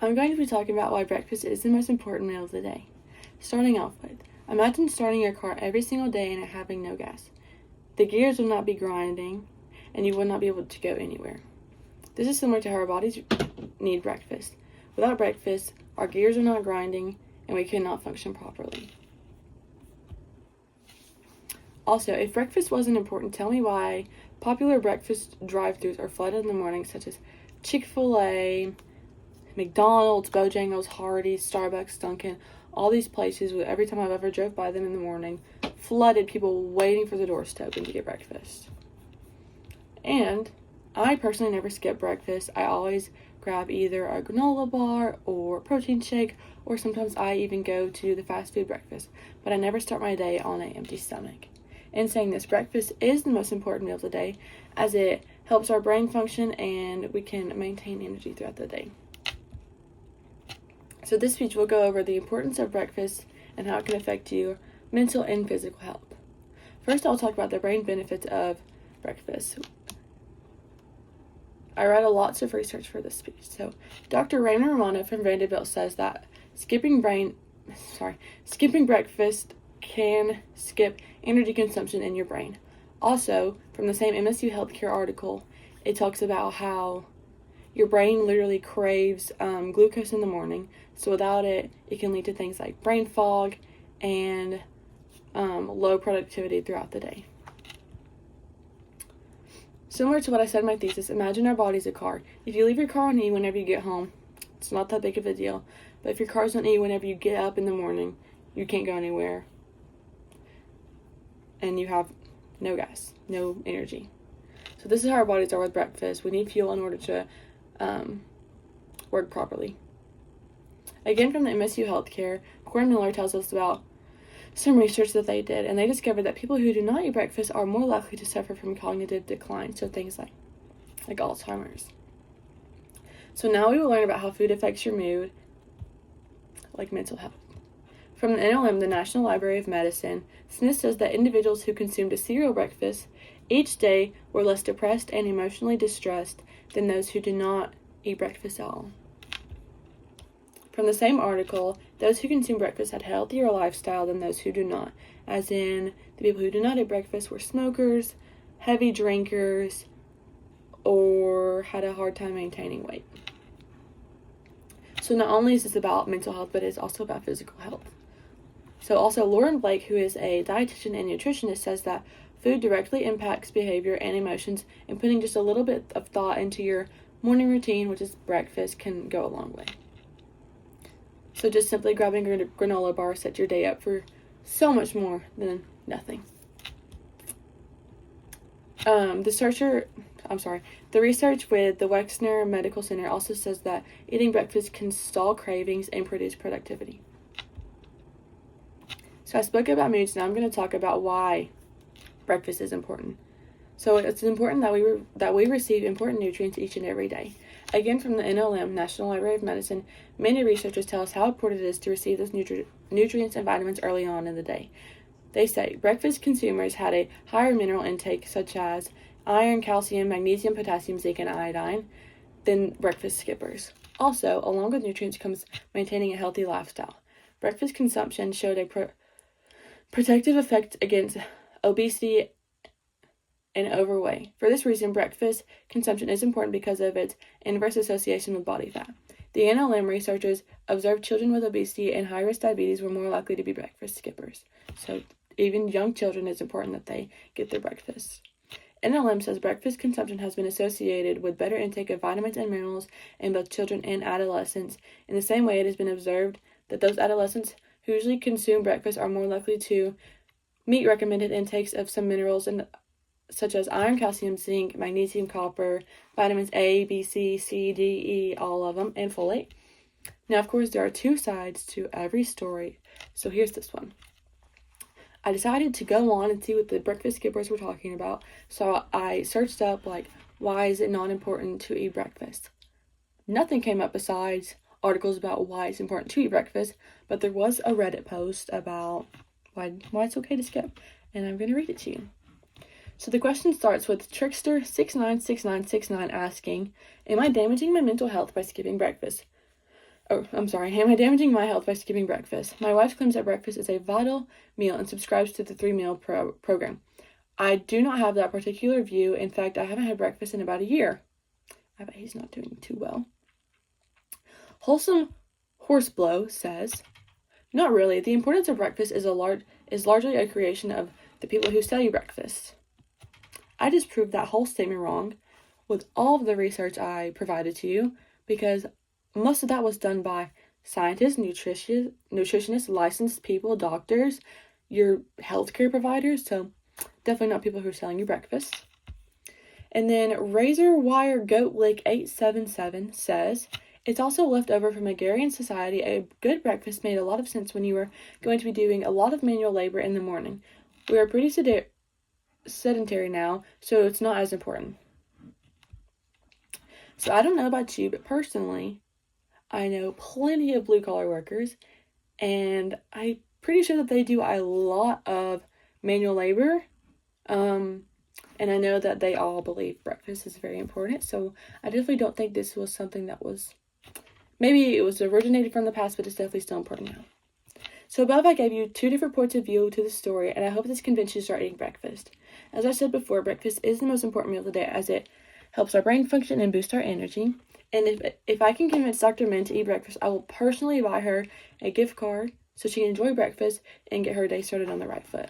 I'm going to be talking about why breakfast is the most important meal of the day. Starting off with, imagine starting your car every single day and it having no gas. The gears will not be grinding and you will not be able to go anywhere. This is similar to how our bodies need breakfast. Without breakfast, our gears are not grinding and we cannot function properly. Also, if breakfast wasn't important, tell me why popular breakfast drive-thrus are flooded in the morning, such as Chick-fil-A, McDonald's, Bojangles, Hardee's, Starbucks, Dunkin', all these places, every time I've ever drove by them in the morning, flooded, people waiting for the doors to open to get breakfast. And I personally never skip breakfast. I always grab either a granola bar or protein shake, or sometimes I even go to the fast food breakfast, but I never start my day on an empty stomach. In saying this, breakfast is the most important meal of the day, as it helps our brain function and we can maintain energy throughout the day. So this speech will go over the importance of breakfast and how it can affect your mental and physical health. First, I'll talk about the brain benefits of breakfast. I read lots of research for this speech. So Dr. Raymond Romano from Vanderbilt says that skipping breakfast can skip energy consumption in your brain. Also, from the same MSU Healthcare article, it talks about how your brain literally craves glucose in the morning, so without it, it can lead to things like brain fog and low productivity throughout the day. Similar to what I said in my thesis, imagine our body's a car. If you leave your car on E whenever you get home, it's not that big of a deal. But if your car's on E whenever you get up in the morning, you can't go anywhere. And you have no gas, no energy. So this is how our bodies are with breakfast. We need fuel in order to work properly. Again, from the MSU Healthcare, Corey Miller tells us about some research that they did, and they discovered that people who do not eat breakfast are more likely to suffer from cognitive decline, so things like Alzheimer's. So now we will learn about how food affects your mood, like mental health. From the NLM, the National Library of Medicine, Smith says that individuals who consumed a cereal breakfast each day were less depressed and emotionally distressed than those who did not eat breakfast at all. From the same article, those who consume breakfast had a healthier lifestyle than those who do not, as in the people who do not eat breakfast were smokers, heavy drinkers, or had a hard time maintaining weight. So not only is this about mental health, but it's also about physical health. So also Lauren Blake, who is a dietitian and nutritionist, says that food directly impacts behavior and emotions, and putting just a little bit of thought into your morning routine, which is breakfast, can go a long way. So just simply grabbing a granola bar sets your day up for so much more than nothing. The research with the Wexner Medical Center also says that eating breakfast can stall cravings and produce productivity. So I spoke about moods, now I'm going to talk about why breakfast is important. So it's important that we receive important nutrients each and every day. Again, from the NLM, National Library of Medicine, many researchers tell us how important it is to receive those nutrients and vitamins early on in the day. They say breakfast consumers had a higher mineral intake, such as iron, calcium, magnesium, potassium, zinc, and iodine, than breakfast skippers. Also, along with nutrients comes maintaining a healthy lifestyle. Breakfast consumption showed a protective effect against obesity and overweight. For this reason, breakfast consumption is important because of its inverse association with body fat. The NLM researchers observed children with obesity and high-risk diabetes were more likely to be breakfast skippers. So even young children, it's important that they get their breakfast. NLM says breakfast consumption has been associated with better intake of vitamins and minerals in both children and adolescents. In the same way, it has been observed that those adolescents who usually consume breakfast are more likely to meet recommended intakes of some minerals such as iron, calcium, zinc, magnesium, copper, vitamins A, B, C, C, D, E, all of them, and folate. Now, of course, there are two sides to every story, so here's this one. I decided to go on and see what the breakfast skippers were talking about, so I searched up, why is it not important to eat breakfast? Nothing came up besides articles about why it's important to eat breakfast, but there was a Reddit post about why it's okay to skip, and I'm going to read it to you. So the question starts with Trickster696969 asking, am I damaging my mental health by skipping breakfast? am I damaging my health by skipping breakfast? My wife claims that breakfast is a vital meal and subscribes to the 3-meal program. I do not have that particular view. In fact, I haven't had breakfast in about a year. I bet he's not doing too well. Wholesome Horseblow says, not really. The importance of breakfast is largely a creation of the people who study breakfast. I just proved that whole statement wrong with all of the research I provided to you, because most of that was done by scientists, nutritionists, licensed people, doctors, your healthcare providers, so definitely not people who are selling you breakfast. And then Razor Wire Goat Lick 877 says, it's also left over from agrarian society. A good breakfast made a lot of sense when you were going to be doing a lot of manual labor in the morning. We are pretty sedentary now, so it's not as important. So I don't know about you, but personally, I know plenty of blue-collar workers, and I'm pretty sure that they do a lot of manual labor, and I know that they all believe breakfast is very important, so I definitely don't think this was something that was, maybe it was originated from the past, but it's definitely still important now. So above I gave you 2 different points of view to the story, and I hope this convinced you to start eating breakfast. As I said before, breakfast is the most important meal of the day, as it helps our brain function and boost our energy. And if I can convince Dr. Min to eat breakfast, I will personally buy her a gift card so she can enjoy breakfast and get her day started on the right foot.